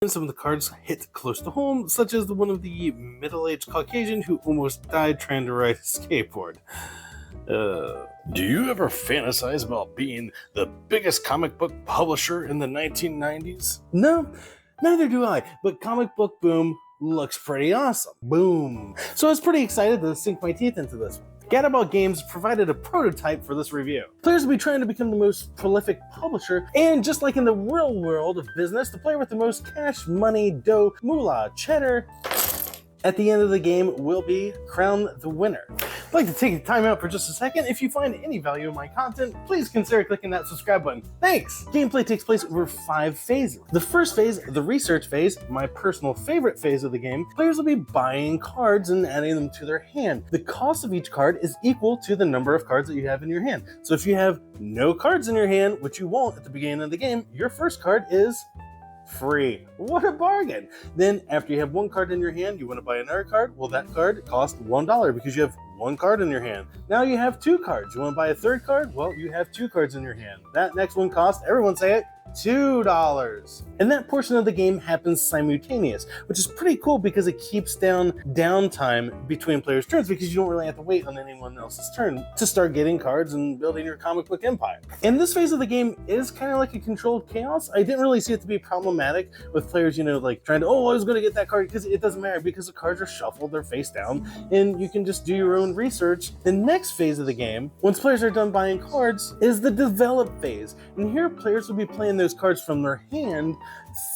Some of the cards hit close to home, such as the one of the middle-aged Caucasian who almost died trying to ride a skateboard. Do you ever fantasize about being the biggest comic book publisher in the 1990s? No, neither do I, but comic book boom looks pretty awesome. Boom. So I was pretty excited to sink my teeth into this one. Gadabout Games provided a prototype for this review. Players will be trying to become the most prolific publisher, and just like in the real world of business, the player with the most cash, money, dough, moolah, cheddar, at the end of the game will be crowned the winner. I'd like to take time out for just a second. If you find any value in my content, please consider clicking that subscribe button. Thanks! Gameplay takes place over 5 phases. The first phase, the research phase, my personal favorite phase of the game, players will be buying cards and adding them to their hand. The cost of each card is equal to the number of cards that you have in your hand. So if you have no cards in your hand, which you won't at the beginning of the game, your first card is free. What a bargain. Then after you have 1 card in your hand, you want to buy another card, well, that card costs $1 because you have 1 card in your hand. Now you have 2 cards. You want to buy a 3rd card? Well, you have 2 cards in your hand. That next one costs, everyone say it, $2. And that portion of the game happens simultaneous, which is pretty cool because it keeps down downtime between players' turns because you don't really have to wait on anyone else's turn to start getting cards and building your comic book empire. And this phase of the game is kind of like a controlled chaos. I didn't really see it to be problematic with players, like trying to, I was going to get that card, because it doesn't matter because the cards are shuffled, they're face down, and you can just do your own research. The next phase of the game, once players are done buying cards, is the develop phase. And here players will be playing those cards from their hand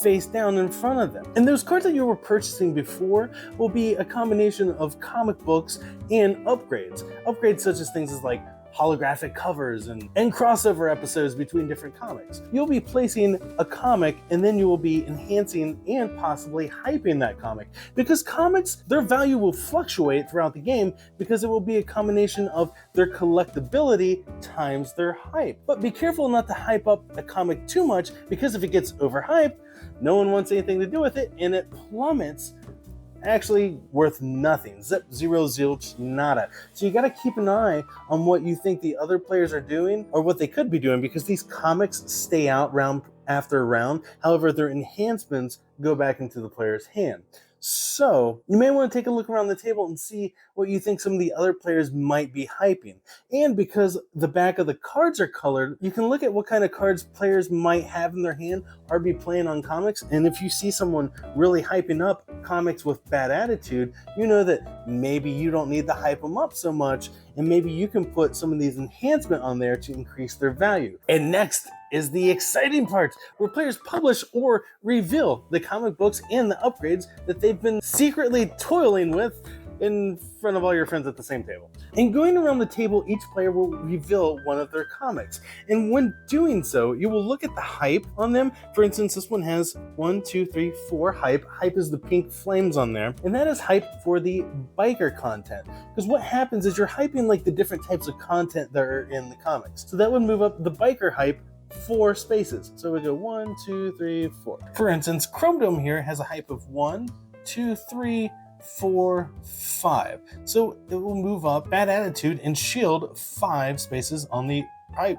face down in front of them. And those cards that you were purchasing before will be a combination of comic books and upgrades. Upgrades such as things as like holographic covers and crossover episodes between different comics. You'll be placing a comic and then you will be enhancing and possibly hyping that comic, because comics, their value will fluctuate throughout the game because it will be a combination of their collectability times their hype. But be careful not to hype up a comic too much, because if it gets overhyped, no one wants anything to do with it and it plummets, actually worth nothing. Zip, zero, zilch, nada. So you got to keep an eye on what you think the other players are doing or what they could be doing, because these comics stay out round after round. However, their enhancements go back into the player's hand. So you may want to take a look around the table and see what you think some of the other players might be hyping. And because the back of the cards are colored, you can look at what kind of cards players might have in their hand or be playing on comics. And if you see someone really hyping up comics with bad attitude, you know that maybe you don't need to hype them up so much, and maybe you can put some of these enhancements on there to increase their value. And next is the exciting part, where players publish or reveal the comic books and the upgrades that they've been secretly toiling with in front of all your friends at the same table. And going around the table, each player will reveal one of their comics. And when doing so, you will look at the hype on them. For instance, this one has 1, 2, 3, 4 hype. Hype is the pink flames on there. And that is hype for the biker content. Because what happens is you're hyping like the different types of content that are in the comics. So that would move up the biker hype 4 spaces. So we go 1, 2, 3, 4. For instance, Chrome Dome here has a hype of 1, 2, 3, 4, 5. So it will move up Bad Attitude and Shield 5 spaces on the hype.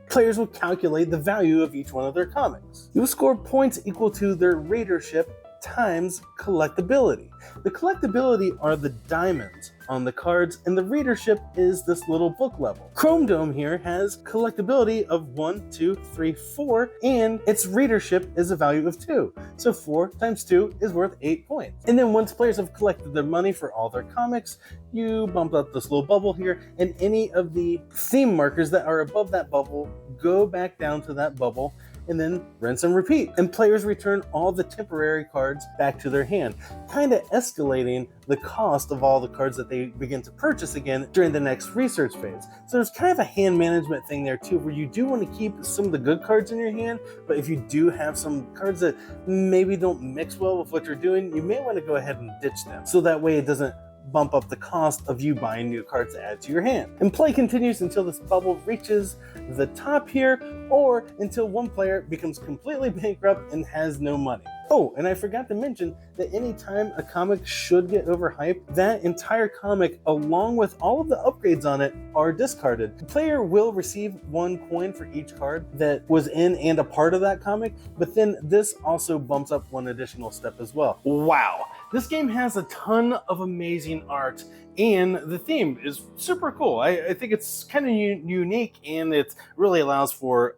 Players will calculate the value of each one of their comics. You will score points equal to their readership times collectibility. The collectibility are the diamonds on the cards, and the readership is this little book level. Chrome Dome here has collectibility of 1, 2, 3, 4, and its readership is a value of 2. So 4 times 2 is worth 8 points. And then once players have collected their money for all their comics, you bump up this little bubble here, and any of the theme markers that are above that bubble go back down to that bubble, and then rinse and repeat. And players return all the temporary cards back to their hand, kind of escalating the cost of all the cards that they begin to purchase again during the next research phase. So there's kind of a hand management thing there too, where you do want to keep some of the good cards in your hand, but if you do have some cards that maybe don't mix well with what you're doing, you may want to go ahead and ditch them. So that way it doesn't bump up the cost of you buying new cards to add to your hand. And play continues until this bubble reaches the top here, or until one player becomes completely bankrupt and has no money. Oh, and I forgot to mention that anytime a comic should get overhyped, that entire comic, along with all of the upgrades on it, are discarded. The player will receive 1 coin for each card that was in and a part of that comic, but then this also bumps up 1 additional step as well. Wow, this game has a ton of amazing art, and the theme is super cool. I think it's kind of unique, and it really allows for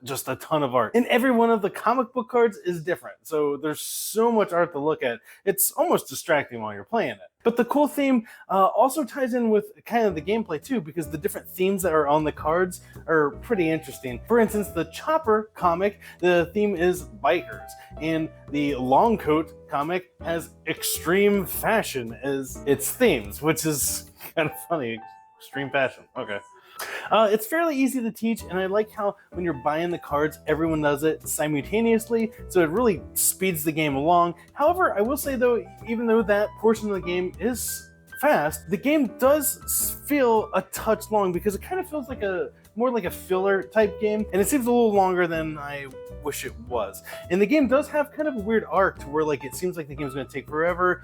just a ton of art. And every one of the comic book cards is different, so there's so much art to look at. It's almost distracting while you're playing it. But the cool theme also ties in with kind of the gameplay too, because the different themes that are on the cards are pretty interesting. For instance, the Chopper comic, the theme is bikers, and the Long Coat comic has extreme fashion as its themes, which is kind of funny. Extreme fashion, okay. It's fairly easy to teach, and I like how when you're buying the cards, everyone does it simultaneously, so it really speeds the game along. However, I will say though, even though that portion of the game is fast, the game does feel a touch long because it kind of feels like more like a filler type game, and it seems a little longer than I wish it was. And the game does have kind of a weird arc to where like it seems like the game's going to take forever,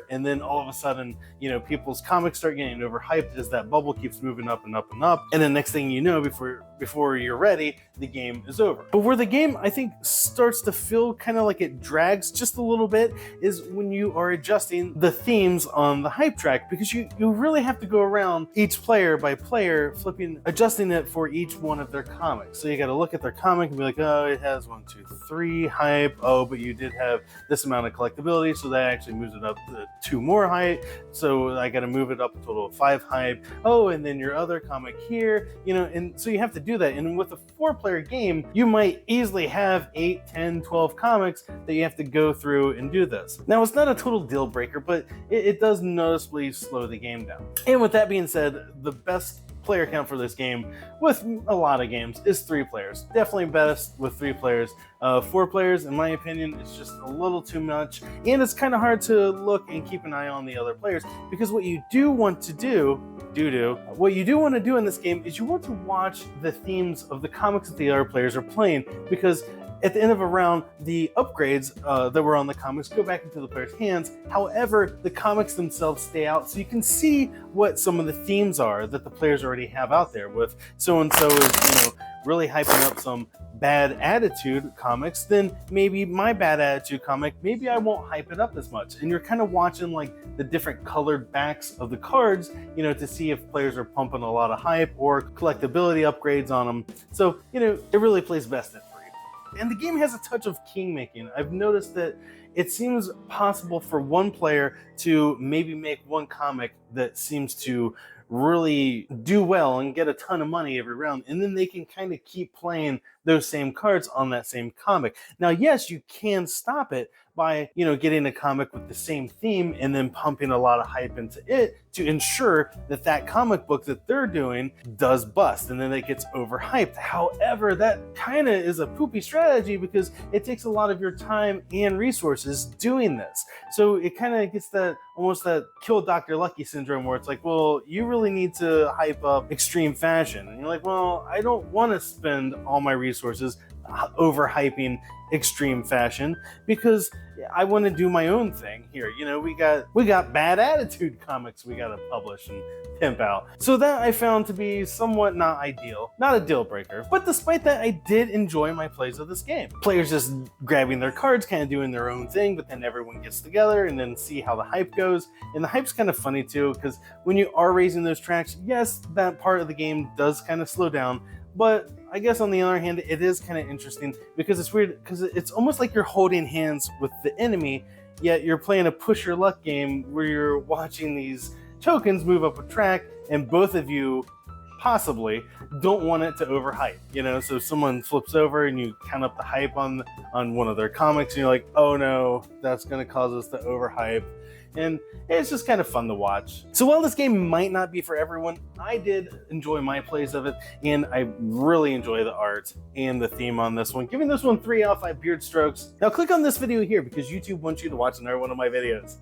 and then all of a sudden, you know, people's comics start getting overhyped as that bubble keeps moving up and up and up, and then next thing you know, before you're ready, the game is over. But where the game, I think, starts to feel kind of like it drags just a little bit is when you are adjusting the themes on the hype track, because you really have to go around each player by player, adjusting it for each one of their comics. So you got to look at their comic and be like, oh, it has 1, 2, 3 hype. Oh, but you did have this amount of collectability, so that actually moves it up to 2 more hype. So I got to move it up a total of 5 hype. Oh, and then your other comic here, you know, and so you have to do that. And with a 4-player game, you might easily have 8, 10, 12 comics that you have to go through and do this. Now, it's not a total deal breaker, but it does noticeably slow the game down. And with that being said, the best player count for this game, with a lot of games, is 3 players. Definitely best with 3 players. 4 players, in my opinion, is just a little too much, and it's kind of hard to look and keep an eye on the other players, because what you do want to do in this game is you want to watch the themes of the comics that the other players are playing, because at the end of a round, the upgrades that were on the comics go back into the player's hands. However, the comics themselves stay out, so you can see what some of the themes are that the players already have out there. With so-and-so is, really hyping up some bad attitude comics, then maybe my bad attitude comic, maybe I won't hype it up as much. And you're kind of watching like the different colored backs of the cards, to see if players are pumping a lot of hype or collectibility upgrades on them. So, it really plays best at 3. And the game has a touch of kingmaking. I've noticed that it seems possible for one player to maybe make one comic that seems to really do well and get a ton of money every round, and then they can kind of keep playing those same cards on that same comic. Now, yes, you can stop it by, getting a comic with the same theme and then pumping a lot of hype into it to ensure that that comic book that they're doing does bust, and then it gets overhyped. However, that kind of is a poopy strategy because it takes a lot of your time and resources doing this. So it kind of gets almost that kill Dr. Lucky syndrome, where it's like, well, you really need to hype up extreme fashion. And you're like, well, I don't want to spend all my resources overhyping extreme fashion because I want to do my own thing here. We got bad attitude comics we got to publish and pimp out. So that I found to be somewhat not ideal, not a deal breaker. But despite that, I did enjoy my plays of this game. Players just grabbing their cards, kind of doing their own thing, but then everyone gets together and then see how the hype goes. And the hype's kind of funny too, because when you are raising those tracks, yes, that part of the game does kind of slow down. But I guess on the other hand, it is kind of interesting because it's weird, because it's almost like you're holding hands with the enemy, yet you're playing a push your luck game where you're watching these tokens move up a track, and both of you possibly don't want it to overhype. So someone flips over and you count up the hype on one of their comics, and you're like, oh no, that's going to cause us to overhype. And it's just kind of fun to watch. So while this game might not be for everyone, I did enjoy my plays of it, and I really enjoy the art and the theme on this one, giving this one 3 out of 5 beard strokes. Now click on this video here because YouTube wants you to watch another one of my videos.